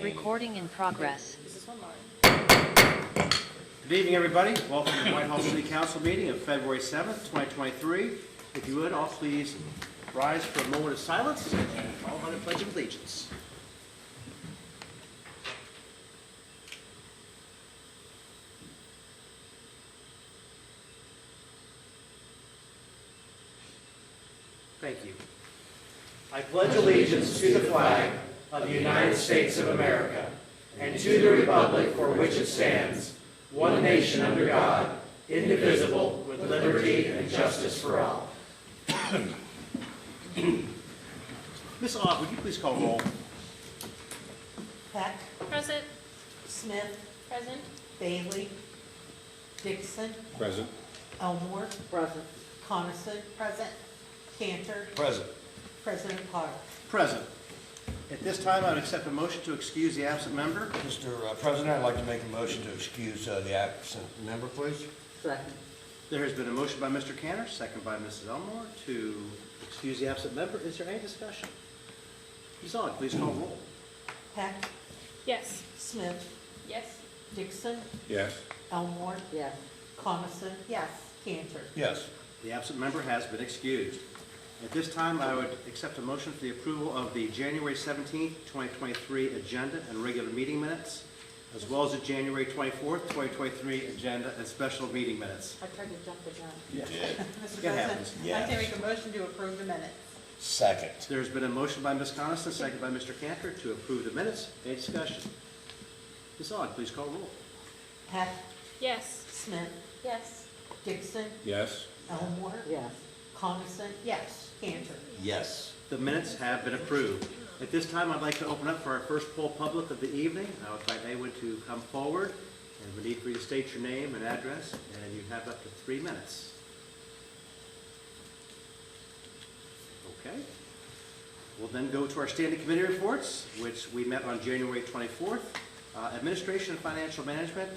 Recording in progress. Good evening, everybody. Welcome to the Whitehall City Council meeting of February 7th, 2023. If you would, all please rise for a moment of silence and follow by the Pledge of Allegiance. Thank you. I pledge allegiance to the flag of the United States of America and to the republic for which it stands, one nation under God, indivisible, with liberty and justice for all. Ms. Ogg, would you please call roll? Peck, Present. Smith, Present. Bailey, Dixon, Present. Elmore, Present. Coniston, present, Cantor, Present. President Carr. Present. At this time, I would accept a motion to excuse the absent member. Mr. President, I'd like to make a motion to excuse the absent member, please. Second. There has been a motion by Mr. Cantor, second by Mrs. Elmore, to excuse the absent member. Is there any discussion? Ms. Ogg, please call roll. Peck, Yes. Smith, Yes. Dixon, Yes. Elmore, Yes. Coniston, yes, Cantor. Yes. The absent member has been excused. At this time, I would accept a motion for the approval of the January 17th, 2023 agenda and regular meeting minutes, as well as the January 24th, 2023 agenda and special meeting minutes. I tried to jump the gun. You did. Mr. It happens. President, I'd like to make a motion to approve the minutes. Second. There's been a motion by Ms. Coniston, second by Mr. Cantor, to approve the minutes. Any discussion? Ms. Ogg, please call roll. Peck, Yes. Smith, Yes. Dixon, Yes. Elmore, Yes. Coniston, yes, Cantor. Yes. The minutes have been approved. At this time, I'd like to open up for our first poll public of the evening. I would invite anyone to come forward, and we need for you to state your name and address, and you have up to 3 minutes. Okay. We'll then go to our standing committee reports, which we met on January 24th. Administration and Financial Management,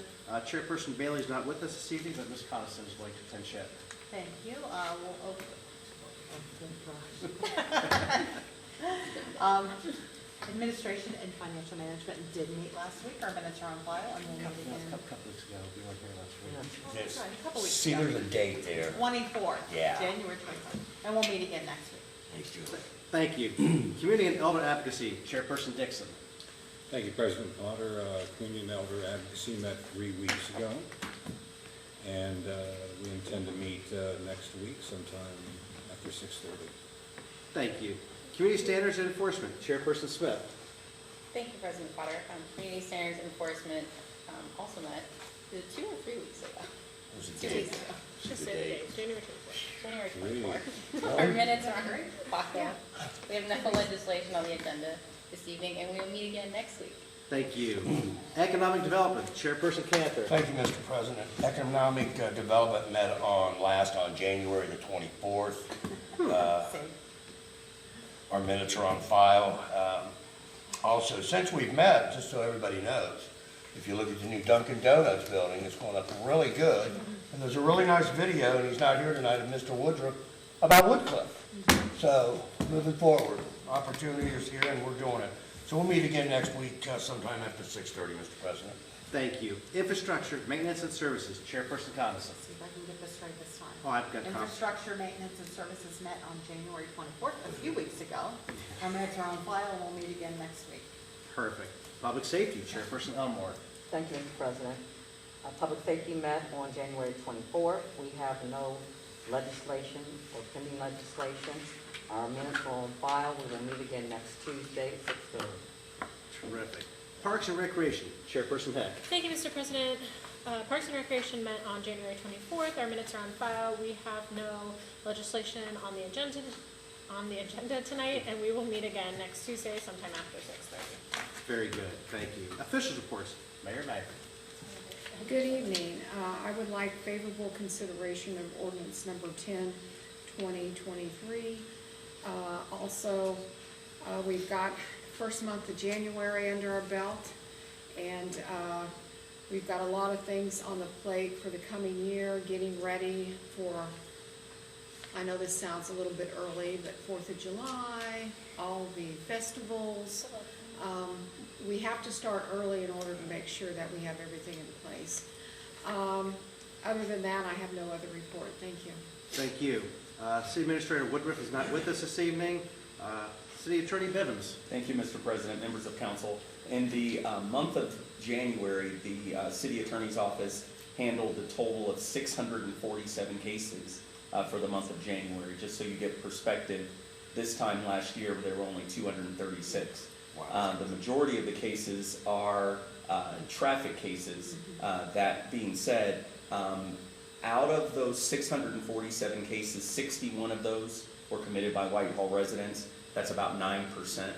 Chairperson Bailey is not with us this evening, but Ms. Coniston is going to attend Shep. Thank you. We'll open. Administration and Financial Management did meet last week. Our minutes are on file, and we'll meet again. A couple weeks ago, we weren't here last week. Yes. Right, a couple weeks See, ago. there's a date there. 24th. Yeah. January 24th. And we'll meet again next week. Thanks, Julie. Thank you. Community and Elder Advocacy, Chairperson Dixon. Thank you, President Potter. Community and Elder Advocacy met 3 weeks ago, and we intend to meet next week sometime after 6:30. Thank you. Community Standards and Enforcement, Chairperson Smith. Thank you, President Potter. Community Standards Enforcement also met 2 or 3 weeks ago. It was a 2 date. weeks ago. Just say the date. January 24th. January Really? 24th. Our minutes are on file. We have no legislation on the agenda this evening, and we will meet again next week. Thank you. Economic Development, Chairperson Cantor. Thank you, Mr. President. Economic Development met on January the 24th. Our minutes are on file. Also, since we've met, just so everybody knows, if you look at the new Dunkin' Donuts building, it's going up really good. And there's a really nice video, and he's not here tonight, of Mr. Woodruff about Woodcliff. So, moving forward, opportunity is here, and we're doing it. So we'll meet again next week sometime after 6:30, Mr. President. Thank you. Infrastructure, Maintenance and Services, Chairperson Coniston. See if I can get this right this time. Oh, I've got Infrastructure Maintenance and Services met on January 24th, a few weeks ago. Our minutes are on file, and we'll meet again next week. Perfect. Public Safety, Chairperson Elmore. Thank you, Mr. President. Public Safety met on January 24th. We have no legislation or pending legislation. Our minutes are on file. We will meet again next Tuesday at 6:30. Terrific. Parks and Recreation, Chairperson Heck. Thank you, Mr. President. Parks and Recreation met on January 24th. Our minutes are on file. We have no legislation on the agenda tonight, and we will meet again next Tuesday sometime after 6:30. Very good. Thank you. Officials reports, Mayor Magner. Good evening. I would like favorable consideration of ordinance number 10, 2023. Also, we've got first month of January under our belt, and we've got a lot of things on the plate for the coming year, getting ready for, I know this sounds a little bit early, but 4th of July, all the festivals, We have to start early in order to make sure that we have everything in place. Other than that, I have no other report. Thank you. Thank you. City Administrator Woodruff is not with us this evening. City Attorney Bivens. Thank you, Mr. President, members of council. In the month of January, the City Attorney's Office handled a total of 647 cases for the month of January. Just so you get perspective, this time last year, there were only 236. Wow. The majority of the cases are traffic cases. That being said, out of those 647 cases, 61 of those were committed by Whitehall residents. That's about 9%.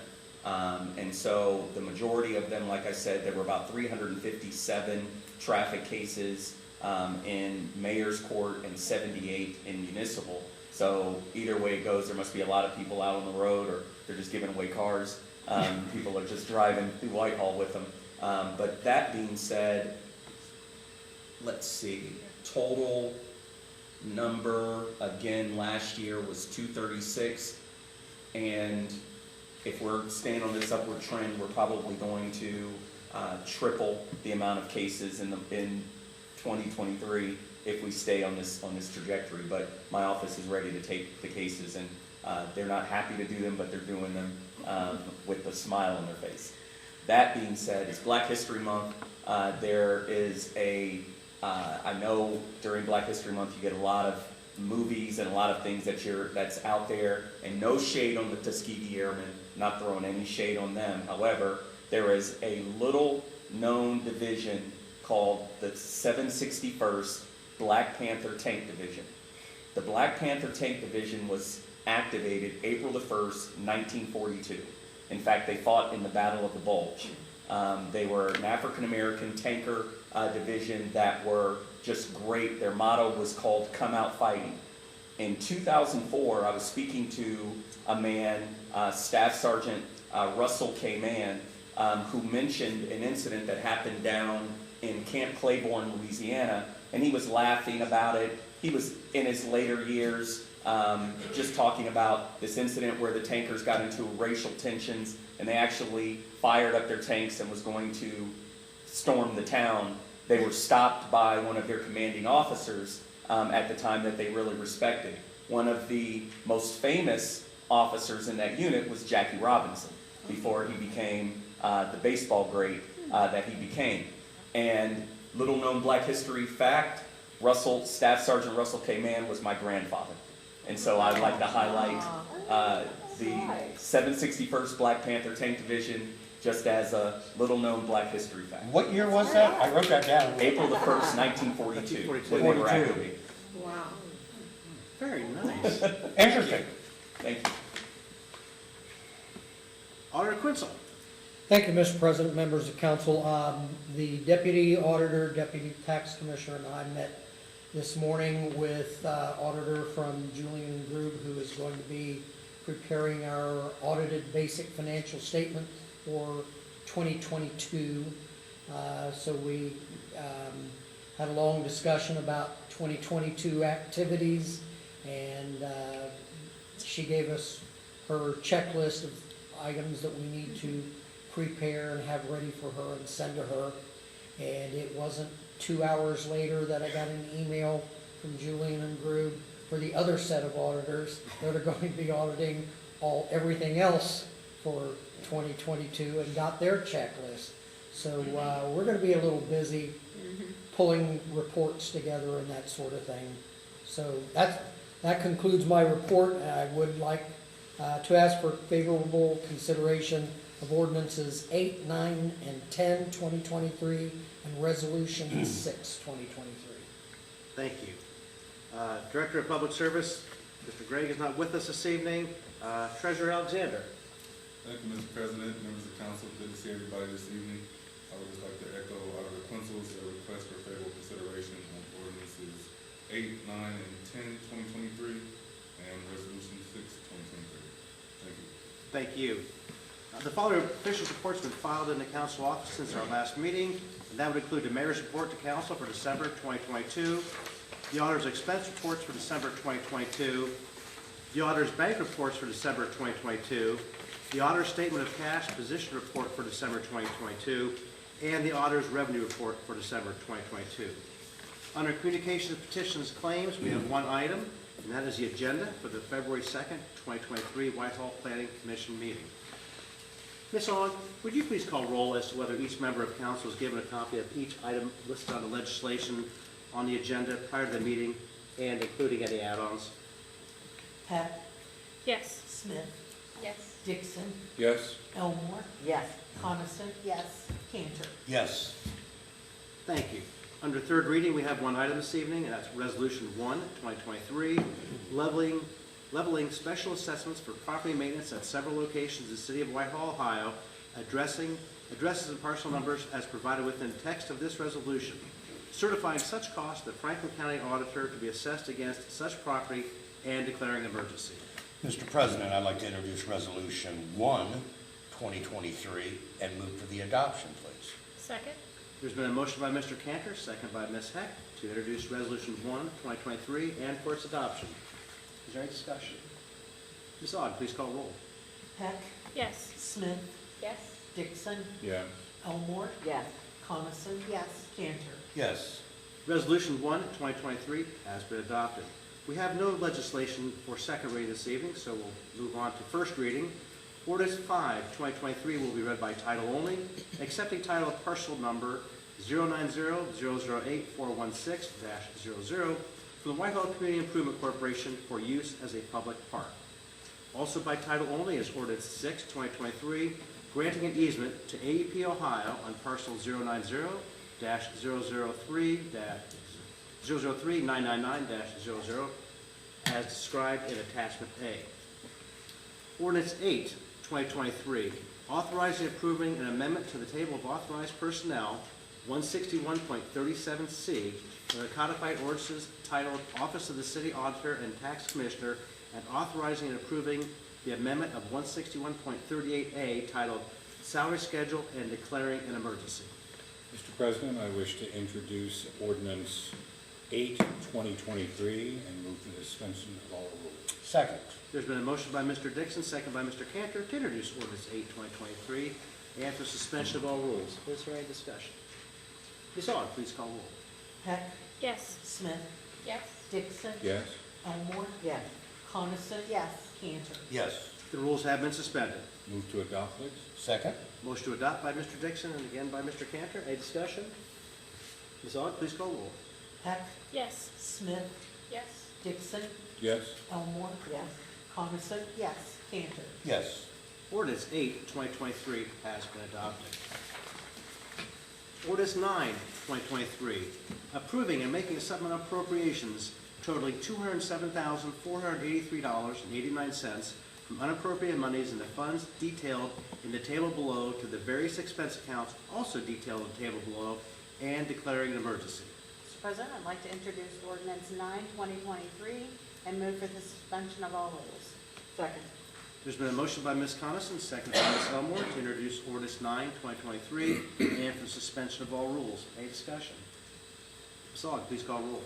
And so the majority of them, like I said, there were about 357 traffic cases in Mayor's Court and 78 in municipal. So either way it goes, there must be a lot of people out on the road, or they're just giving away cars. People are just driving through Whitehall with them. But that being said, let's see, total number again last year was 236. And if we're staying on this upward trend, we're probably going to triple the amount of cases in 2023 if we stay on this trajectory. But my office is ready to take the cases, and they're not happy to do them, but they're doing them with a smile on their face. That being said, it's Black History Month. There is I know during Black History Month you get a lot of movies and a lot of things that's out there, and no shade on the Tuskegee Airmen, not throwing any shade on them. However, there is a little known division called the 761st Black Panther Tank Division. The Black Panther Tank Division was activated April the 1st, 1942. In fact, they fought in the Battle of the Bulge. They were an African-American tanker division that were just great. Their motto was called "Come Out Fighting." In 2004, I was speaking to a man, Staff Sergeant Russell K. Mann, who mentioned an incident that happened down in Camp Claiborne, Louisiana, and he was laughing about it. He was in his later years just talking about this incident where the tankers got into racial tensions, and they actually fired up their tanks and was going to storm the town. They were stopped by one of their commanding officers at the time that they really respected. One of the most famous officers in that unit was Jackie Robinson, before he became the baseball great that he became. And little known Black history fact, Staff Sergeant Russell K. Mann was my grandfather. And so I'd like to highlight the 761st Black Panther Tank Division just as a little known Black history fact. What year was that? I wrote that down. April the 1st, 1942, when they were activated. Wow. Very nice. Interesting. Thank you. Auditor Quinzel. Thank you, Mr. President, members of council. The Deputy Auditor, Deputy Tax Commissioner, and I met this morning with Auditor from Julian Grube, who is going to be preparing our audited basic financial statement for 2022. So we had a long discussion about 2022 activities, and she gave us her checklist of items that we need to prepare and have ready for her and send to her. And it wasn't 2 hours later that I got an email from Julian and Grube for the other set of auditors that are going to be auditing everything else for 2022 and got their checklist. So we're going to be a little busy pulling reports together and that sort of thing. So that concludes my report. I would like to ask for favorable consideration of ordinances 8, 9, and 10, 2023, and resolution 6, 2023. Thank you. Director of Public Service, Mr. Gregg is not with us this evening. Treasurer Alexander. Thank you, Mr. President, members of council. Good to see everybody this evening. I would just like to echo Auditor Quinzel's request for favorable consideration on ordinances 8, 9, and 10, 2023, and resolution 6, 2023. Thank you. Thank you. The following official reports have been filed in the council office since our last meeting, and that would include the mayor's report to council for December 2022, the auditor's expense reports for December 2022, the auditor's bank reports for December 2022, the auditor's statement of cash position report for December 2022, and the auditor's revenue report for December 2022. Under communications, petitions, claims, we have one item, and that is the agenda for the February 2nd, 2023 Whitehall Planning Commission meeting. Ms. Aug, would you please call roll as to whether each member of council is given a copy of each item listed on the legislation on the agenda prior to the meeting, and including any add-ons? Peck, Yes. Smith, Yes. Dixon, Yes. Elmore, Yes. Coniston. Yes. Cantor. Yes. Thank you. Under third reading, we have one item this evening, and that's Resolution 1, 2023, leveling special assessments for property maintenance at several locations in the city of Whitehall, Ohio, addresses and parcel numbers as provided within text of this resolution, certifying such costs to the Franklin County Auditor to be assessed against such property and declaring an emergency. Mr. President, I'd like to introduce Resolution 1, 2023, and move for the adoption, please. Second? There's been a motion by Mr. Cantor, second by Ms. Heck, to introduce Resolution 1, 2023, and for its adoption. Is there any discussion? Ms. Aug, please call roll. Peck, Yes. Smith, Yes. Dixon, Yes. Elmore, Yes. Coniston. Yes. Cantor. Yes. Resolution 1, 2023 has been adopted. We have no legislation for second reading this evening, so we'll move on to first reading. Ordinance 5, 2023 will be read by title only, accepting title of parcel number 090-008-416-00 from the Whitehall Community Improvement Corporation for use as a public park. Also by title only is Ordinance 6, 2023, granting an easement to AEP Ohio on parcel 090-003-003-999-00 as described in Attachment A. Ordinance 8, 2023, authorizing and approving an amendment to the Table of Authorized Personnel, 161.37C, for the codified ordinances titled Office of the City Auditor and Tax Commissioner, and authorizing and approving the amendment of 161.38A titled Salary Schedule and declaring an emergency. Mr. President, I wish to introduce ordinance 8, 2023, and move for the suspension of all rules. Second. There's been a motion by Mr. Dixon, second by Mr. Cantor, to introduce ordinance 8, 2023, and for suspension of all rules. Is there any discussion? Ms. Aug, please call roll. Peck, Yes. Smith, Yes. Dixon, Yes. Elmore, Yes. Coniston. Yes. Cantor. Yes. The rules have been suspended. Move to adopt, please. Second. Motion to adopt by Mr. Dixon and again by Mr. Cantor. Any discussion? Ms. Aug, please call roll. Peck, Yes. Smith, Yes. Dixon, Yes. Elmore, Yes. Coniston. Yes. Cantor. Yes. Ordinance 8, 2023 has been adopted. Ordinance 9, 2023, approving and making supplemental appropriations totaling $207,483.89 from unappropriated monies in the funds detailed in the table below to the various expense accounts also detailed in the table below, and declaring an emergency. Mr. President, I'd like to introduce ordinance 9, 2023, and move for the suspension of all rules. Second. There's been a motion by Ms. Coniston, second by Ms. Elmore, to introduce ordinance 9, 2023, and for suspension of all rules. Any discussion? Ms. Aug, please call roll.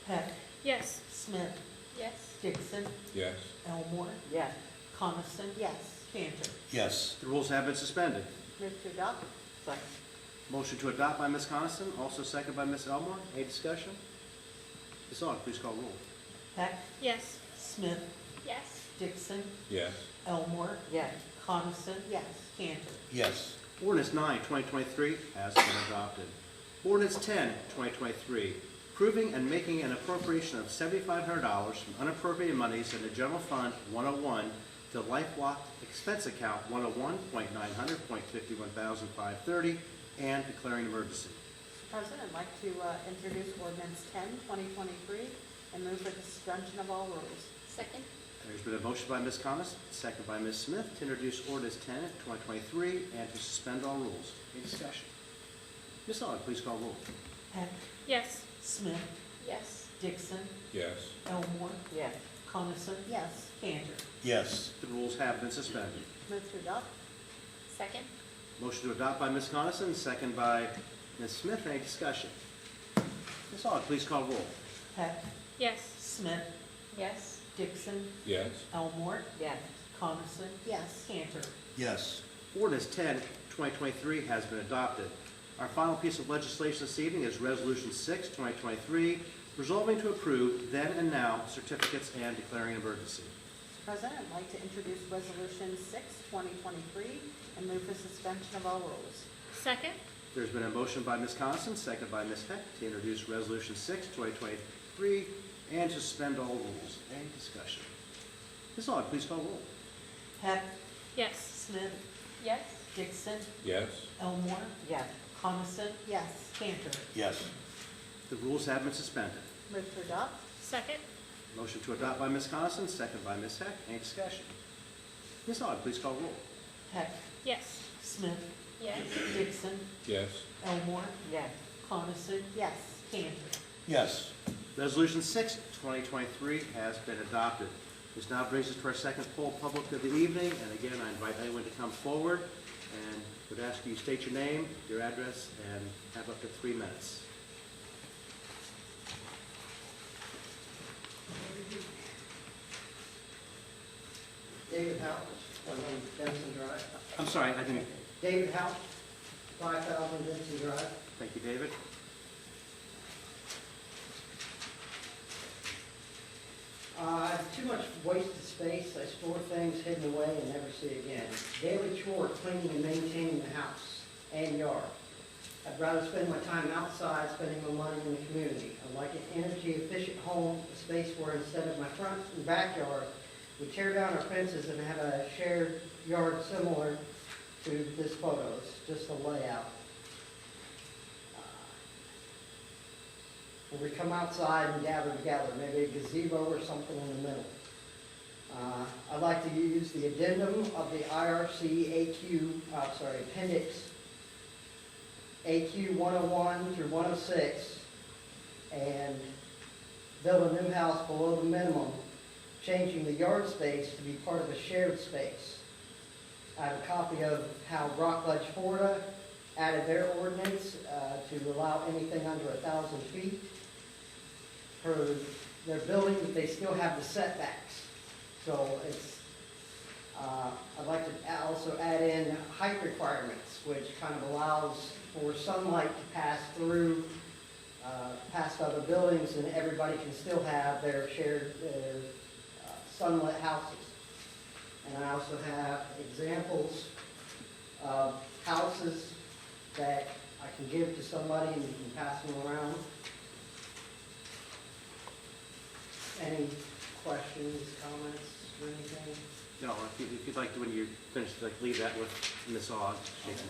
Peck, Yes. Smith, Yes. Dixon, Yes. Elmore, Yes. Coniston. Yes. Cantor. Yes. The rules have been suspended. Move to adopt. Second. Motion to adopt by Ms. Coniston, also second by Ms. Elmore. Any discussion? Ms. Aug, please call roll. Peck, Yes. Smith, Yes. Dixon, Yes. Elmore, Yes. Coniston. Yes. Cantor. Yes. Ordinance 9, 2023 has been adopted. Ordinance 10, 2023, approving and making an appropriation of $7,500 from unappropriated monies in the General Fund 101 to LifeLock Expense Account 101.900.51,530 and declaring an emergency. Mr. President, I'd like to introduce ordinance 10, 2023, and move for the suspension of all rules. Second. There's been a motion by Ms. Coniston, second by Ms. Smith, to introduce ordinance 10, 2023, and to suspend all rules. Any discussion? Ms. Aug, please call roll. Peck, Yes. Smith, Yes. Dixon, Yes. Elmore, Yes. Coniston. Yes. Cantor. Yes. The rules have been suspended. Move to adopt. Second. Motion to adopt by Ms. Coniston, second by Ms. Smith. Any discussion? Ms. Aug, please call roll. Peck, Yes. Smith, Yes. Dixon, Yes. Elmore, Yes. Coniston, Yes. Cantor. Yes. Ordinance 10, 2023 has been adopted. Our final piece of legislation this evening is Resolution 6, 2023, resolving to approve then and now certificates and declaring an emergency. Mr. President, I'd like to introduce Resolution 6, 2023, and move for suspension of all rules. Second? There's been a motion by Ms. Coniston, seconded by Ms. Heck, to introduce Resolution 6, 2023, and to suspend all rules. Any discussion? Ms. Aug, please call roll. Heck, Yes. Smith, Yes. Dixon, Yes. Elmore, Yes. Coniston, Yes. Cantor. Yes. The rules have been suspended. Move to adopt. Second? Motion to adopt by Ms. Coniston, seconded by Ms. Heck. Any discussion? Ms. Aug, please call roll. Heck, Yes. Smith, Yes. Dixon, Yes. Elmore, Yes. Coniston, Yes. Cantor. Yes. Resolution 6, 2023 has been adopted. This now brings us to our second poll public of the evening, and again, I invite anyone to come forward and would ask you state your name, your address, and have up to 3 minutes. David House, 100 Denson Drive. I'm sorry, I didn't, David House, 5,000 Denson Drive. thank you, David. Too much wasted space. I store things hidden away and never see again. Daily chore, cleaning and maintaining the house and yard. I'd rather spend my time outside, spending my money in the community. I like an energy-efficient home, a space where instead of my front and backyard, we tear down our fences and have a shared yard similar to this photo. It's just a layout. When we come outside and gather together, maybe a gazebo or something in the middle. I'd like to use the addendum of the IRC Appendix AQ 101 through 106, and build a new house below the minimum, changing the yard space to be part of a shared space. I have a copy of how Rockledge, Florida added their ordinance to allow anything under 1,000 feet for their building, but they still have the setbacks. So it's, I'd like to also add in height requirements, which kind of allows for sunlight to pass through past other buildings, and everybody can still have their shared sunlit houses. And I also have examples of houses that I can give to somebody and you can pass them around. Any questions, comments, or anything? No, if you'd like to, when you're finished, like, leave that with Ms. Aug. Jason.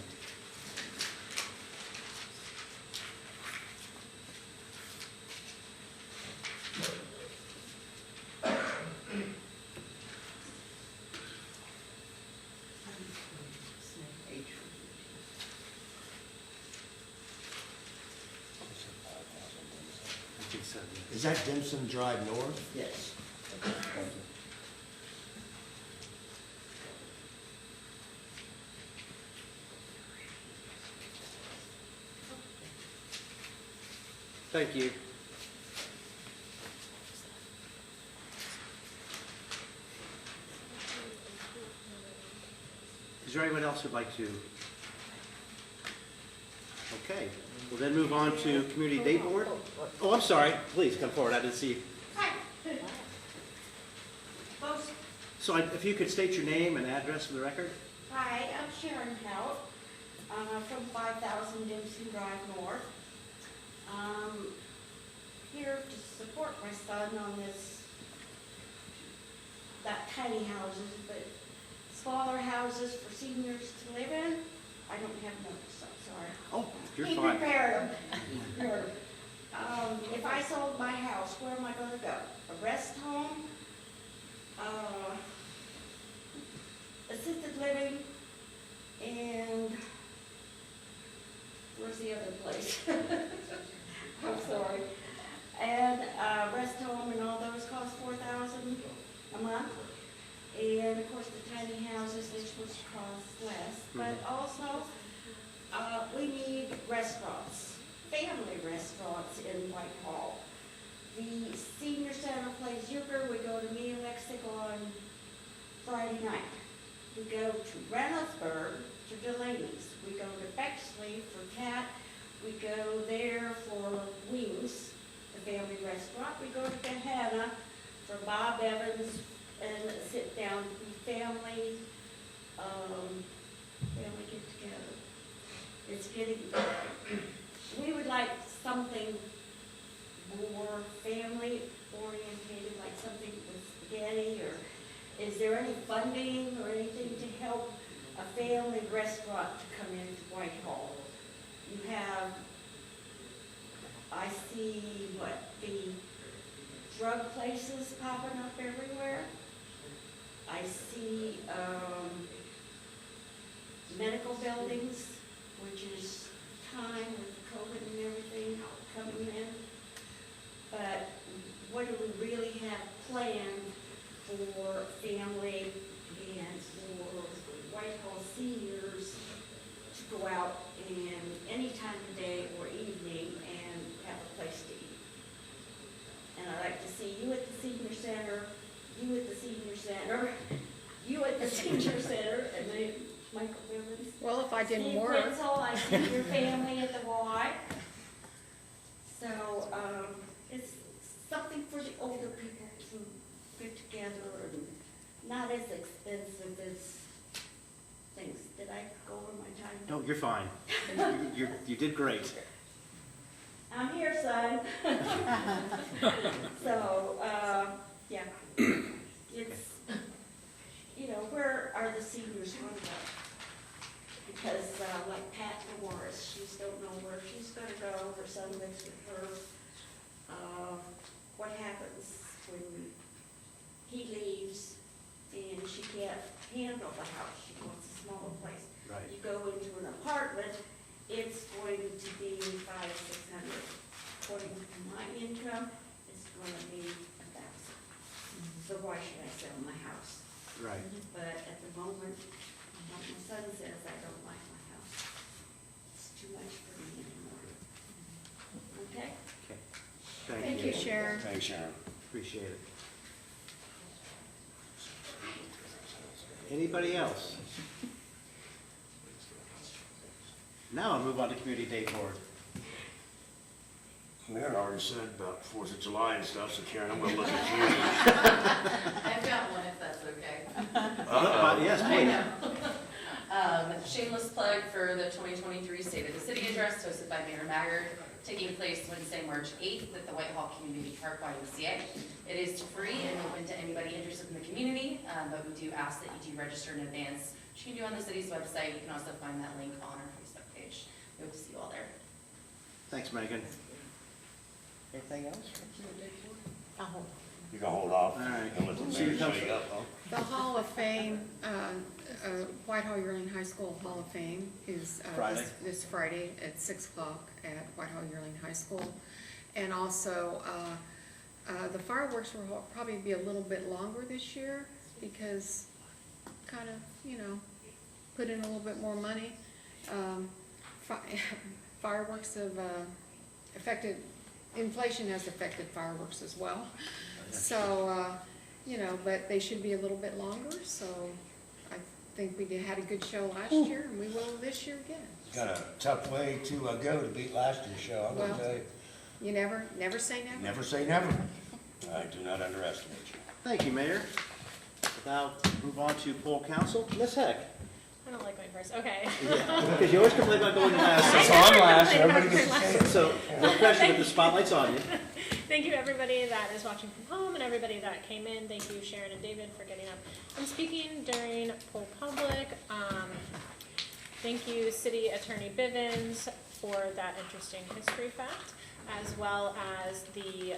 I think so, yeah. Is that Denson Drive North? Yes. Thank you. Is there anyone else who'd like to? Okay, we'll then move on to Community Date Board. Oh, I'm sorry, please come forward, I didn't see you. Hi. So if you could state your name and address for the record? Hi, I'm Sharon Hout, from 5,000 Dempsey Drive North. Here to support my son on that tiny houses, but smaller houses for seniors to live in. I don't have notes, I'm sorry. Oh, you're He fine. prepared them. If I sold my house, where am I gonna go? A rest home? Assisted living? And where's the other place? I'm sorry. And rest home and all those cost $4,000 a month. And of course the tiny houses, which cost less. But also, we need restaurants, family restaurants in Whitehall. The senior center plays euchre. We go to Meal Mexico on Friday night. We go to Reynoldsburg for Delaney's. We go to Bexley for Cat. We go there for Wings, the family restaurant. We go to Gahanna for Bob Evans and sit down, family get together. It's getting, we would like something more family oriented, like something with spaghetti, or is there any funding or anything to help a family restaurant to come into Whitehall? You have, I see the drug places popping up everywhere. I see medical buildings, which is time with COVID and everything coming in. But what do we really have planned for family and for Whitehall seniors to go out and any time of day or evening and have a place to eat? And I'd like to see you at the senior center, you at the senior center, you at the senior center, and then Michael Bivens. Well, if I didn't Steve work. Wetzel, I see your family at the Y. So, it's something for the older people to get together and not as expensive as things. Did I go over my time? No, you're fine. You did great. I'm here, son. So, yeah, it's, where are the seniors going to go? Because, like Pat Morris, she's don't know where she's gonna go, her son lives with her. What happens when he leaves and she can't handle the house, she wants a smaller place. Right. You go into an apartment, it's going to be $500-600. According to my income, it's going to be $1,000. So why should I sell my house? Right. But at the moment, like my son says, I don't like my house. It's too much for me anymore. Okay? Okay. Thank you, Sharon. Thanks, Sharon. Appreciate it. Anybody else? Now I'll move on to Community Day Board. Mayor already said about 4th of July and stuff, so Karen, I'm gonna look at you. I've got one if that's okay. Yes, I please. know. Shameless plug for the 2023 State of the City Address hosted by Mayor Maggard, taking place Wednesday, March 8th at the Whitehall Community Park YMCA. It is free and open to anybody interested in the community, but we do ask that you do register in advance, which you can do on the city's website. You can also find that link on our Facebook page. We hope to see you all there. Thanks, Megan. Anything else? You can hold off. All right. And let the See you mayor come- show you up, huh? The Hall of Fame, Whitehall Yearling High School Hall of Fame is Friday. this Friday at 6 o'clock at Whitehall Yearling High School. And also, the fireworks will probably be a little bit longer this year because kind of, put in a little bit more money. Fireworks have inflation has affected fireworks as well. So, but they should be a little bit longer, so I think we had a good show last year, and we will this year again. Got a tough way to go to beat last year's show, I'm gonna Well, tell you. You never say never. Never say never. I do not underestimate you. Thank you, Mayor. Now, move on to poll council. Ms. Heck. I don't like going first, okay. Because you always complain about going last. It's on last, everybody gets the same. So, no pressure, but the spotlight's on you. Thank you, everybody that is watching from home and everybody that came in. Thank you, Sharon and David, for getting up and speaking during Poll Public. Thank you, City Attorney Bivens, for that interesting history fact, as well as the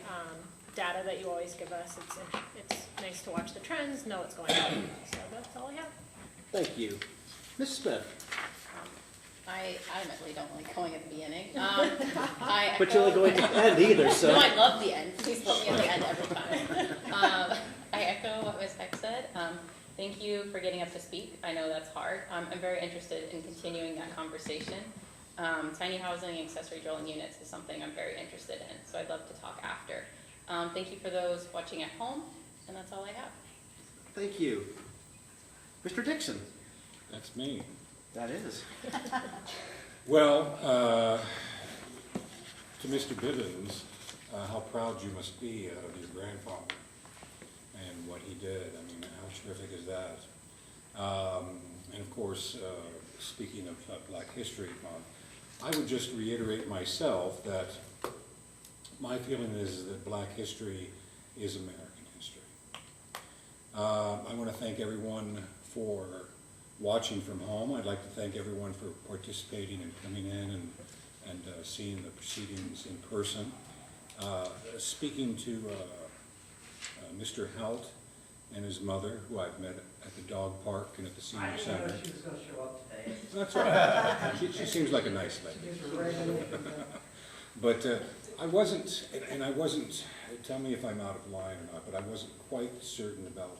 data that you always give us. It's nice to watch the trends, know what's going on. So that's all I have. Thank you. Ms. Smith. I admittedly don't like going at the beginning. But you're only going to the end either, so. No, I love the end. Please put me at the end every time. I echo what Ms. Heck said. Thank you for getting up to speak. I know that's hard. I'm very interested in continuing that conversation. Tiny housing, accessory dwelling units is something I'm very interested in, so I'd love to talk after. Thank you for those watching at home, and that's all I have. Thank you. Mr. Dixon. That's me. That is. Well, to Mr. Bivens, how proud you must be of your grandfather and what he did. I mean, how terrific is that? And of course, speaking of Black History Month, I would just reiterate myself that my feeling is that Black history is American history. I want to thank everyone for watching from home. I'd like to thank everyone for participating and coming in and seeing the proceedings in person. Speaking to Mr. Hout and his mother, who I've met at the dog park and at the senior center. I didn't know she was going to show up today. That's right. She seems like a nice lady. But I wasn't, and I wasn't, tell me if I'm out of line or not, but I wasn't quite certain about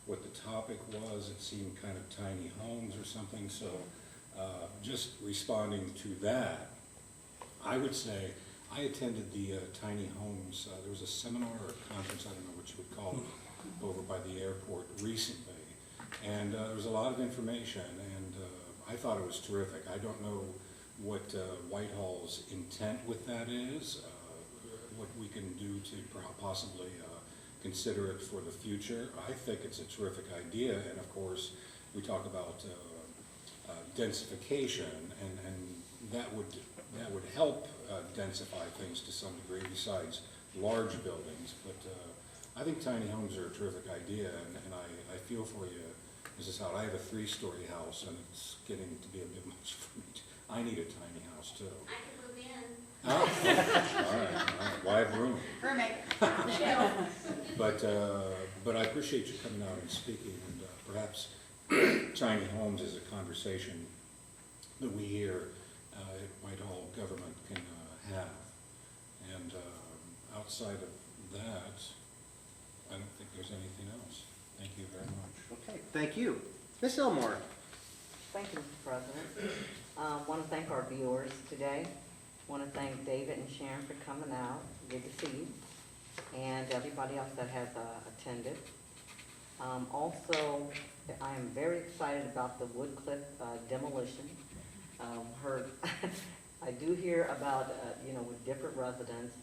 what the topic was. It seemed kind of tiny homes or something, so just responding to that, I would say I attended the tiny homes, there was a seminar or a conference, I don't know what you would call it, over by the airport recently, and there was a lot of information, and I thought it was terrific. I don't know what Whitehall's intent with that is, what we can do to possibly consider it for the future. I think it's a terrific idea, and of course, we talk about densification, and that would help densify things to some degree besides large buildings. But I think tiny homes are a terrific idea, and I feel for you, Mrs. Hout. I have a 3-story house, and it's getting to be a bit much for me. I need a tiny house too. I can move in. Oh, all right. Well, I have room. Roommate. But I appreciate you coming out and speaking, and perhaps tiny homes is a conversation that we here at Whitehall government can have. And outside of that, I don't think there's anything else. Thank you very much. Okay, thank you. Ms. Elmore. Thank you, Mr. President. Want to thank our viewers today. Want to thank David and Sharon for coming out. Good to see you. And everybody else that has attended. Also, I am very excited about the Woodcliff demolition. I do hear about, with different residents,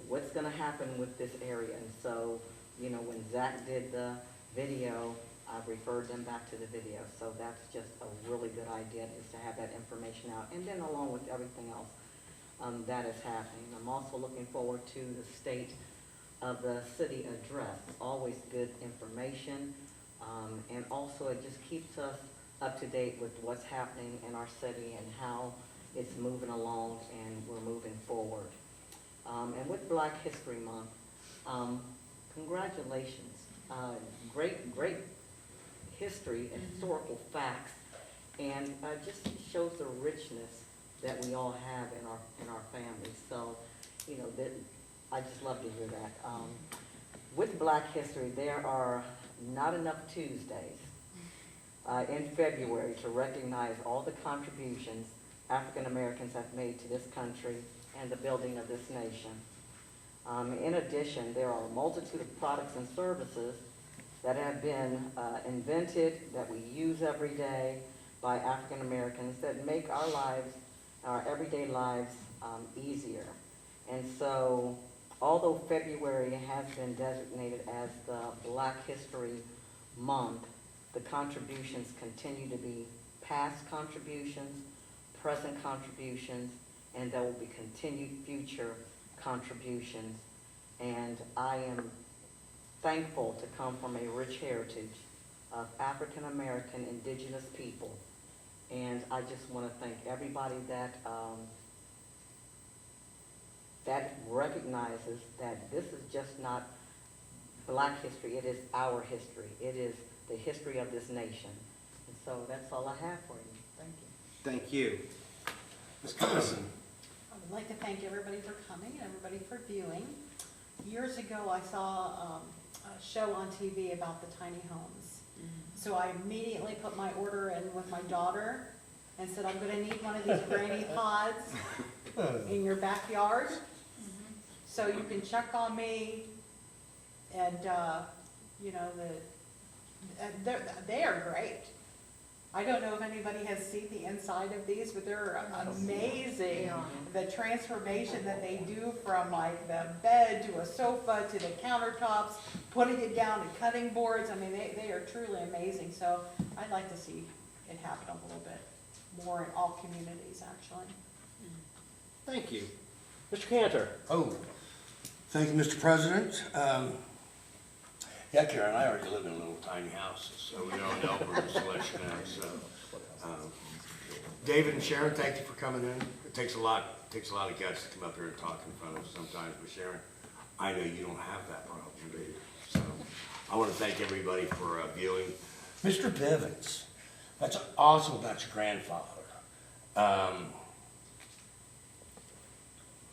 what's going to happen with this area. And so, when Zach did the video, I referred them back to the video. So that's just a really good idea, is to have that information out. And then along with everything else that is happening. I'm also looking forward to the state of the city address. It's always good information. And also it just keeps us up to date with what's happening in our city and how it's moving along and we're moving forward. And with Black History Month, congratulations. Great history and historical facts, and just shows the richness that we all have in our families. So, that I just love to hear that. With Black History, there are not enough Tuesdays in February to recognize all the contributions African Americans have made to this country and the building of this nation. In addition, there are a multitude of products and services that have been invented, that we use every day by African Americans, that make our lives, our everyday lives, easier. And so, although February has been designated as the Black History Month, the contributions continue to be past contributions, present contributions, and there will be continued future contributions. And I am thankful to come from a rich heritage of African American indigenous people. And I just want to thank everybody that that recognizes that this is just not Black history, it is our history. It is the history of this nation. And so that's all I have for you. Thank you. Thank you. Ms. Coniston. I would like to thank everybody for coming and everybody for viewing. Years ago, I saw a show on TV about the tiny homes. So I immediately put my order in with my daughter and said, I'm gonna need one of these granny pods in your backyard. So you can check on me and, They are great. I don't know if anybody has seen the inside of these, but they're amazing. The transformation that they do from like the bed to a sofa to the countertops, putting it down to cutting boards. I mean, they are truly amazing. So I'd like to see it happen a little bit more in all communities, actually. Thank you. Mr. Cantor? Oh, thank you, Mr. President. Yeah, Karen, I already live in a little tiny house, so we don't know where the selection is, so. David and Sharon, thank you for coming in. It takes a lot of guts to come up here and talk in front of us sometimes, but Sharon, I know you don't have that problem, do you? So, I want to thank everybody for viewing. Mr. Bivens, that's awesome about your grandfather.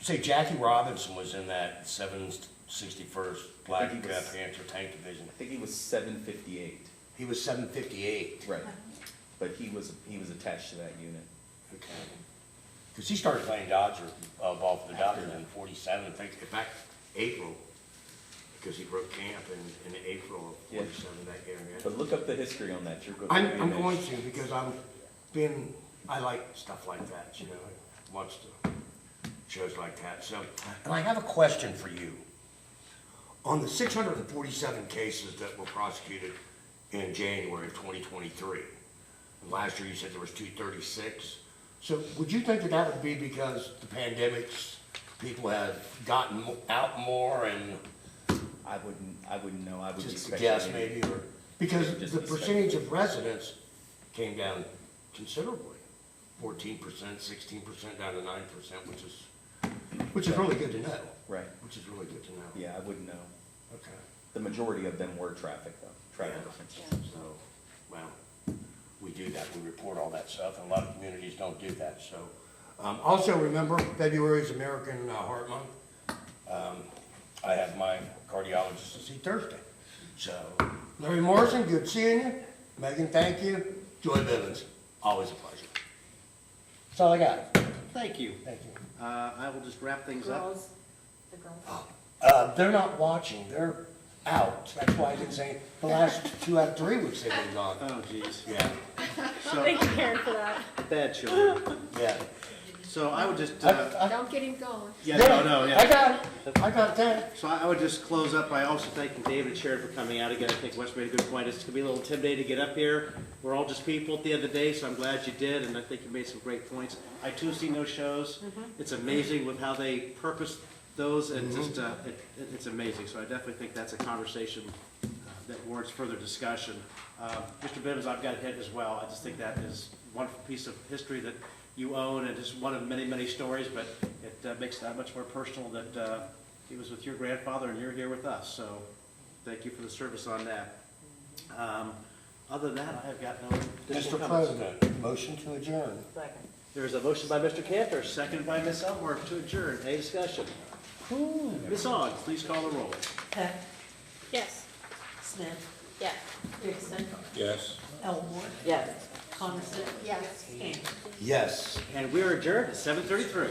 Say Jackie Robinson was in that 761st Black Panther Tank Division. I think he was 758. He was 758. Right. But he was attached to that unit. Okay. Because he started playing Dodger, ball for the Dodgers in 47, I think, in fact, April, because he broke camp in April of 47 that year. Yeah. But look up the history on that. You're going I'm going to, because I like stuff like that, you know, I watch the shows like that. So, and I have a question for you. On the 647 cases that were prosecuted in January of 2023, and last year you said there was 236. So would you think that would be because the pandemics, people have gotten out more and? I wouldn't know. I would just be a guess speculating. maybe, or because the percentage of residents came down considerably, 14%, 16% down to 9%, which is really good to know. Right. Which is really good to know. Yeah, I wouldn't know. Okay. The majority of them were traffic though. Traffic offenses. So, well, we do that. We report all that stuff, and a lot of communities don't do that. So, also remember February is American Heart Month. I have my cardiologist to see Thursday. So, Larry Morrison, good seeing you. Megan, thank you. Joy Bivens, always a pleasure. That's all I got. Thank you. Thank you. I will just wrap things up. The girls. They're not watching. They're out. That's why I didn't say the last 2 out of 3 weeks they've been gone. Oh, geez. Yeah. So, Thank you, Karen, for that. bad children. Yeah. So I would just, Don't get him going. yeah, no, yeah. I got it. I got that. So I would just close up by also thanking David and Sharon for coming out again. I think Wes made a good point. It's going to be a little intimidating to get up here. We're all just people at the end of the day, so I'm glad you did, and I think you made some great points. I too have seen those shows. It's amazing with how they purpose those, and just it's amazing. So I definitely think that's a conversation that warrants further discussion. Mr. Bivens, I've got hit as well. I just think that is a wonderful piece of history that you own, and just one of many, many stories, but it makes that much more personal that he was with your grandfather and you're here with us. So thank you for the service on that. Other than that, I have got no additional Mr. comments. President, motion to adjourn. Second. There is a motion by Mr. Cantor, seconded by Ms. Elmore to adjourn. Any discussion? Ms. Aug, please call the roll. Peck, Yes. Smith, Yes. Dixon, Yes. Elmore, Yes. Coniston, Yes. Cantor. Yes. And we are adjourned at 7:33.